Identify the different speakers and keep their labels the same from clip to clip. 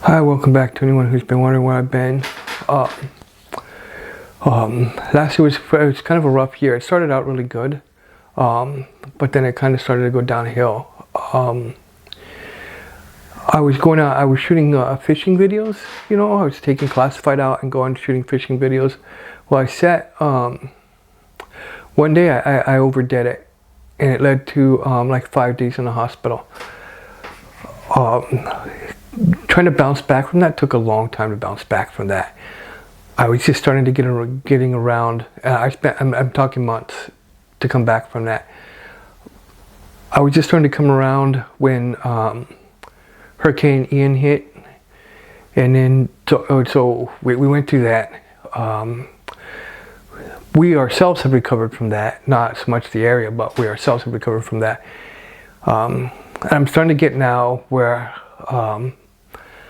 Speaker 1: Hi, welcome back to anyone who's been wondering where I've been. Uh, Last year was kind of a rough year. It started out really good, but then it kind of started to go downhill. I was going out, I was shooting fishing videos, I was taking classified out and going shooting fishing videos. Well, one day I overdid it, and it led to like 5 days in the hospital. Trying to bounce back from that took a long time to bounce back from that. I was just starting to getting around. I'm talking months to come back from that. I was just starting to come around when Hurricane Ian hit, and then so we went through that. We ourselves have recovered from that, not so much the area, but we ourselves have recovered from that. I'm starting to get now where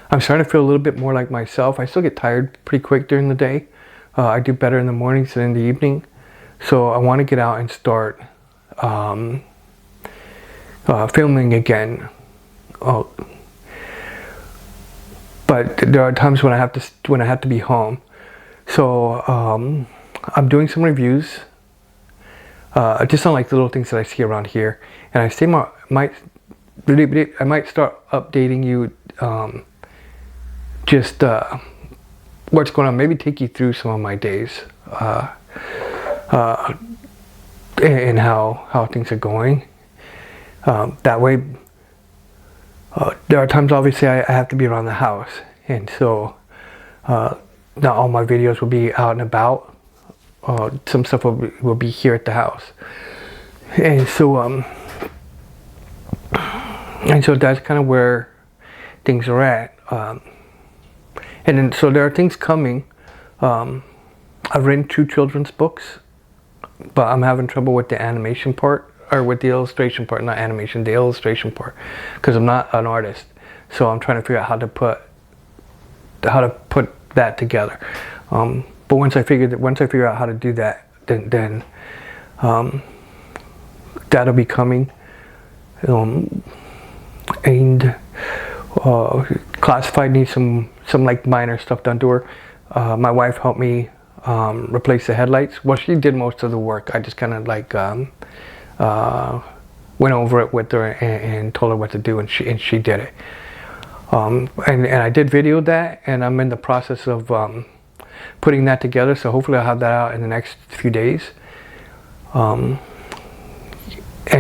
Speaker 1: I'm starting to feel a little bit more like myself. I still get tired pretty quick during the day. I do better in the mornings than in the evening. So I want to get out and start filming again. But there are times when I have to be home. So I'm doing some reviews, just on like the little things that I see around here, and I might start updating you. Just what's going on, maybe take you through some of my days and how things are going. That way, there are times obviously I have to be around the house, and so not all my videos will be out and about. Some stuff will be here at the house, and so that's kind of where things are at. And then, so there are things coming. I've written 2 children's books, but I'm having trouble with the animation part, or with the illustration part, not animation, the illustration part, because I'm not an artist. So I'm trying to figure out how to put that together. But once I figure out how to do that, then that'll be coming. And classified needs some like minor stuff done to her. My wife helped me replace the headlights. Well, she did most of the work. I just kind of like went over it with her and told her what to do, and she did it. And I did video that, and I'm in the process of putting that together. So hopefully I'll have that out in the next few days. And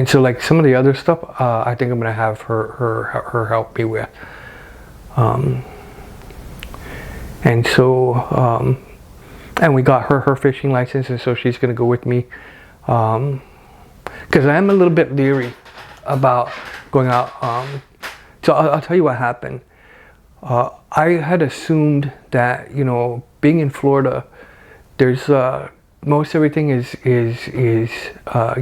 Speaker 1: so like some of the other stuff, I think I'm gonna have her help me with. And so, and we got her fishing license, and so she's gonna go with me. Because I am a little bit leery about going out. So I'll tell you what happened. I had assumed that, being in Florida, there's most everything is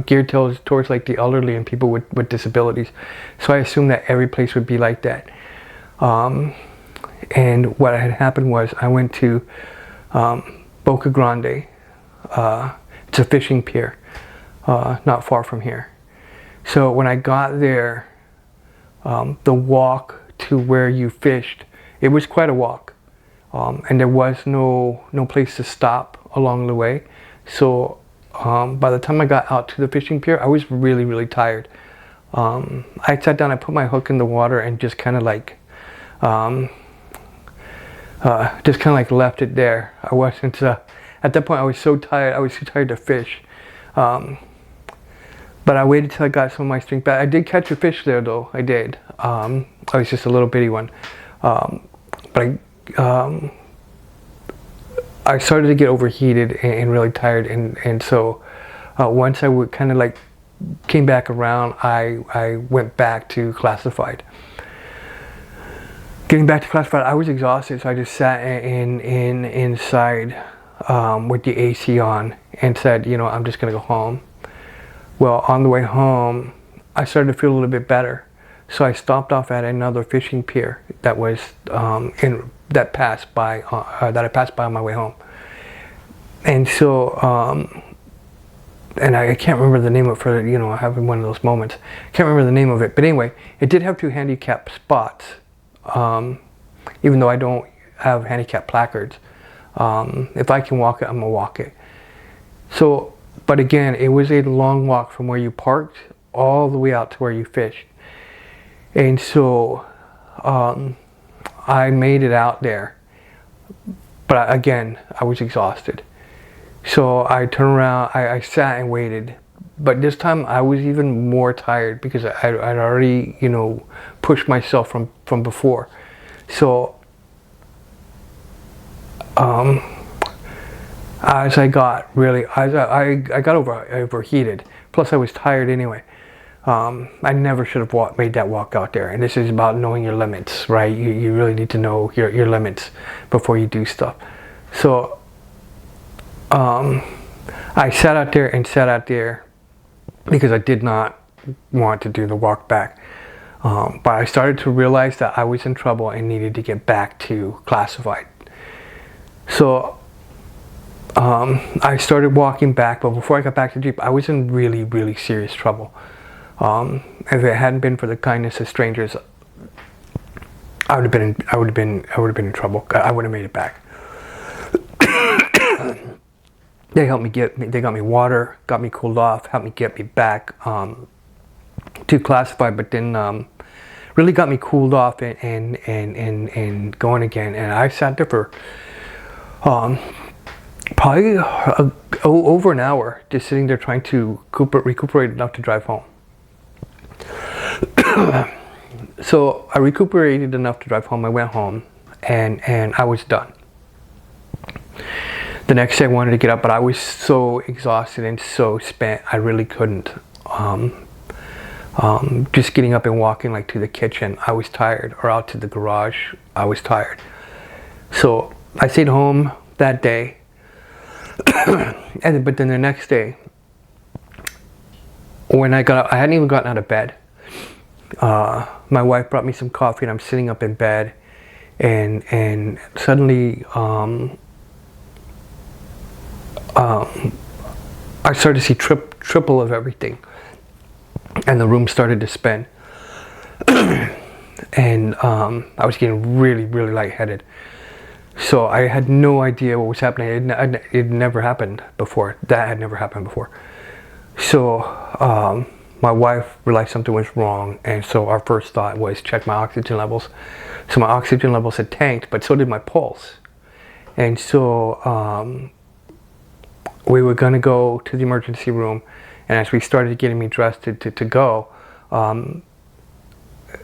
Speaker 1: geared towards like the elderly and people with disabilities. So I assumed that every place would be like that. And what had happened was I went to Boca Grande. It's a fishing pier, not far from here. So when I got there, the walk to where you fished, it was quite a walk, and there was no place to stop along the way. So by the time I got out to the fishing pier, I was really, really tired. I sat down, I put my hook in the water, and just kind of like left it there. I wasn't at that point. I was so tired. I was too tired to fish. But I waited till I got some of my strength back. I did catch a fish there, though. I did. It was just a little bitty one. But I started to get overheated and really tired, and so once I would kind of like came back around, I went back to classified. Getting back to classified, I was exhausted, so I just sat inside with the AC on and said, I'm just gonna go home. Well, on the way home, I started to feel a little bit better, so I stopped off at another fishing pier that was that I passed by on my way home. And so, and I can't remember the name of it for, having one of those moments. Can't remember the name of it, but anyway, it did have 2 handicap spots. even though I don't have handicap placards. If I can walk it, I'm gonna walk it. So, but again, it was a long walk from where you parked all the way out to where you fished. And so I made it out there, but again, I was exhausted. So I turned around, I sat and waited. But this time I was even more tired because I'd already, you know, pushed myself from before. So as I got overheated. Plus I was tired anyway. I never should have made that walk out there. And this is about knowing your limits, right? You really need to know your limits before you do stuff. So I sat out there because I did not want to do the walk back. But I started to realize that I was in trouble and needed to get back to classified. So I started walking back, but before I got back to Jeep, I was in really, really serious trouble. If it hadn't been for the kindness of strangers, I would have been in trouble. I would have made it back. They helped me they got me water, got me cooled off, helped me get me back to classified, but then really got me cooled off and going again. And I sat there for probably over an hour, just sitting there trying to recuperate enough to drive home. So I recuperated enough to drive home. I went home and I was done. The next day I wanted to get up, but I was so exhausted and so spent, I really couldn't. Just getting up and walking like to the kitchen, I was tired, or out to the garage, I was tired. So I stayed home that day, but then the next day, when I got up, I hadn't even gotten out of bed. My wife brought me some coffee and I'm sitting up in bed, and suddenly I started to see triple of everything, and the room started to spin. And I was getting really, really lightheaded. So I had no idea what was happening. It never happened before. That had never happened before. So my wife realized something was wrong, and so our first thought was check my oxygen levels. So my oxygen levels had tanked, but so did my pulse. And so we were going to go to the emergency room, and as we started getting me dressed to go,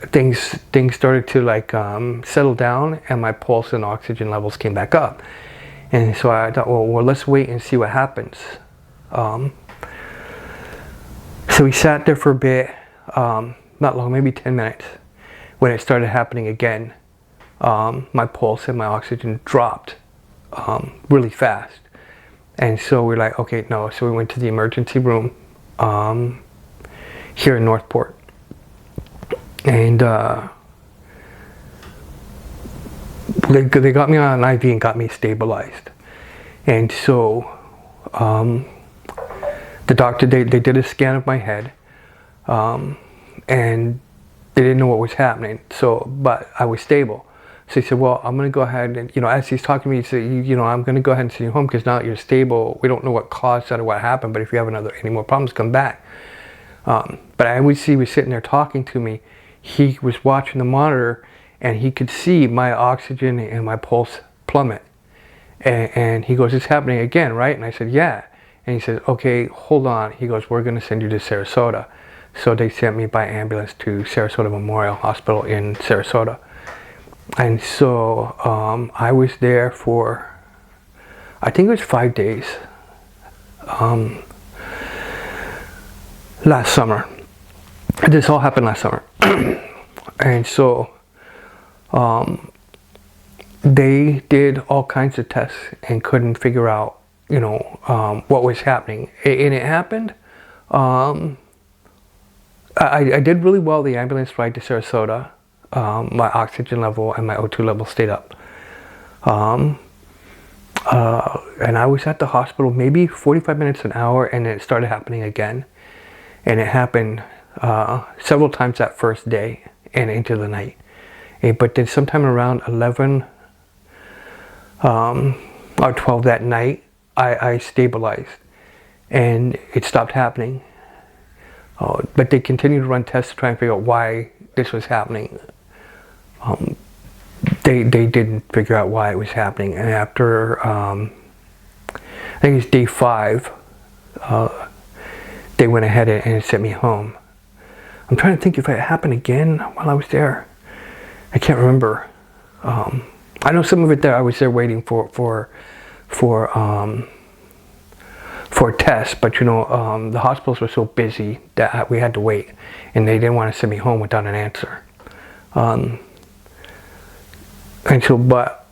Speaker 1: things started to like settle down, and my pulse and oxygen levels came back up. And so I thought, well, let's wait and see what happens. So we sat there for a bit, not long, maybe 10 minutes. When it started happening again, my pulse and my oxygen dropped really fast. And so we're like, okay, no. So we went to the emergency room here in Northport. And they got me on an IV and got me stabilized. And so the doctor, they did a scan of my head, and they didn't know what was happening. So, but I was stable. So he said, well, I'm going to go ahead and, as he's talking to me, he said, I'm going to go ahead and send you home because now that you're stable, we don't know what caused that or what happened, but if you have any more problems, come back. But I would see he was sitting there talking to me. He was watching the monitor, and he could see my oxygen and my pulse plummet. And he goes, it's happening again, right? And I said, yeah. And he said, okay, hold on. He goes, we're going to send you to Sarasota. So they sent me by ambulance to Sarasota Memorial Hospital in Sarasota. And so I was there for, I think it was 5 days, last summer. This all happened last summer. And so they did all kinds of tests and couldn't figure out, what was happening. And it happened. I did really well the ambulance ride to Sarasota. My oxygen level and my O2 level stayed up. And I was at the hospital maybe 45 minutes, an hour, and it started happening again. And it happened several times that first day and into the night. But then sometime around 11 or 12 that night, I stabilized, and it stopped happening. But they continued to run tests to try and figure out why this was happening. They didn't figure out why it was happening, and after I think it's day 5, they went ahead and sent me home. I'm trying to think if it happened again while I was there. I can't remember. I know some of it there. I was there waiting for tests, but you know, the hospitals were so busy that we had to wait, and they didn't want to send me home without an answer. And so, but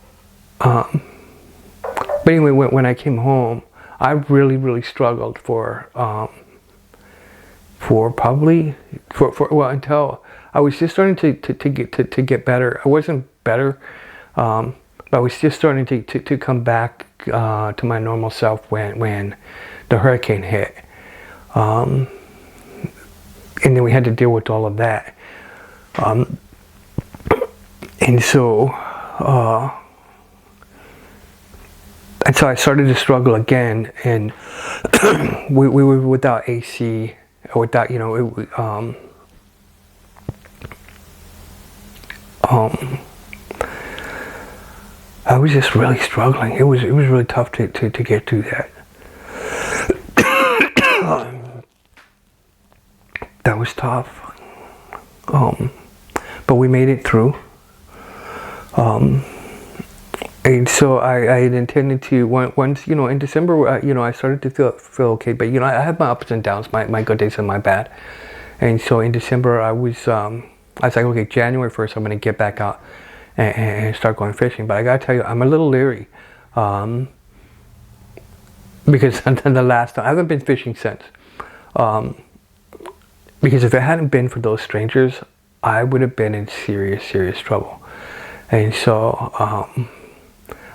Speaker 1: anyway, when I came home, I really struggled for until I was just starting to get better. I wasn't better, but I was just starting to come back to my normal self when the hurricane hit, and then we had to deal with all of that, and so I started to struggle again, and we were without AC, without, you know, I was just really struggling. It was really tough to get through that. That was tough. But we made it through. And so I had intended to, once, you know, in December, you know, I started to feel okay, but, you know, I have my ups and downs, my good days and my bad. And so in December, I was like, okay, January 1st, I'm going to get back out and start going fishing. But I got to tell you, I'm a little leery, because the last time, I haven't been fishing since. Because if it hadn't been for those strangers, I would have been in serious trouble. And so,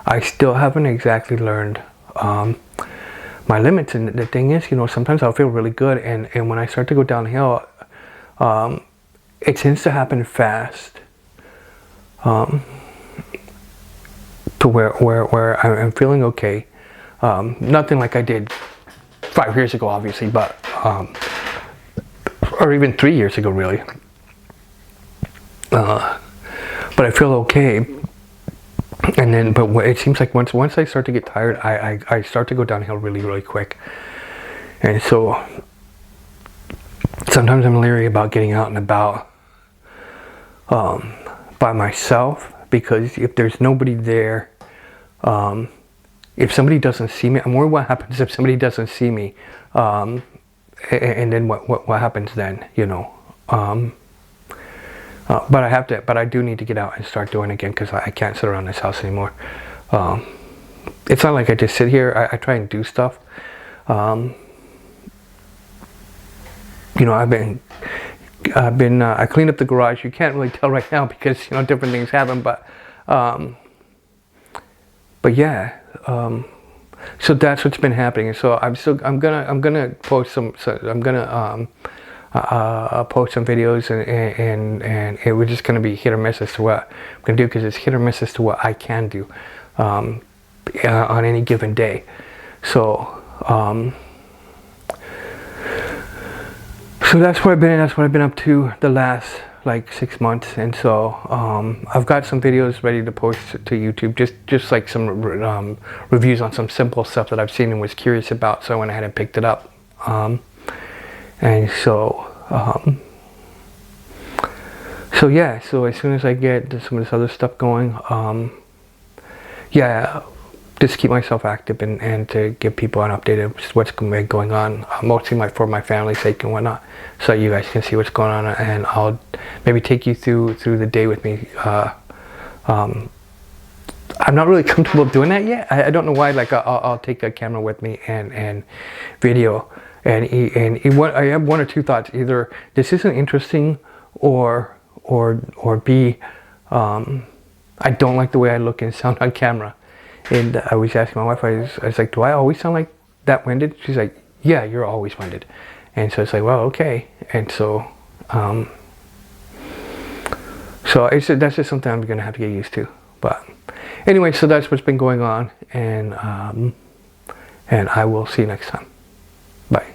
Speaker 1: I still haven't exactly learned my limits. And the thing is, you know, sometimes I'll feel really good, and when I start to go downhill, it tends to happen fast, to where I'm feeling okay. Nothing like I did 5 years ago, obviously, but or even 3 years ago, really. But I feel okay. And then, but it seems like once I start to get tired, I start to go downhill really quick. And so sometimes I'm leery about getting out and about by myself, because if there's nobody there, if somebody doesn't see me, I'm worried what happens if somebody doesn't see me, and then what happens then, you know. But I do need to get out and start doing it again, because I can't sit around this house anymore. It's not like I just sit here. I try and do stuff. You know, I cleaned up the garage. You can't really tell right now because, you know, different things happen. But yeah. So that's what's been happening. And so I'm gonna post post some videos, and it was just going to be hit or miss as to what I'm going to do, because it's hit or miss as to what I can do on any given day. So so that's what I've been up to the last like 6 months. And so I've got some videos ready to post to YouTube, just like some reviews on some simple stuff that I've seen and was curious about, so I went ahead and picked it up. And so, yeah, so as soon as I get some of this other stuff going, yeah, just keep myself active and to give people an update of what's going on, mostly for my family's sake and whatnot, so you guys can see what's going on, and I'll maybe take you through the day with me. I'm not really comfortable doing that yet. I don't know why. Like I'll take a camera with me and video. And I have one or two thoughts. Either this isn't interesting, or B, I don't like the way I look and sound on camera. And I was asking my wife, I was like, do I always sound like that winded? She's like, yeah, you're always winded. And so it's like, well, okay. And so So that's just something I'm gonna have to get used to. But anyway, so that's what's been going on, and I will see you next time. Bye.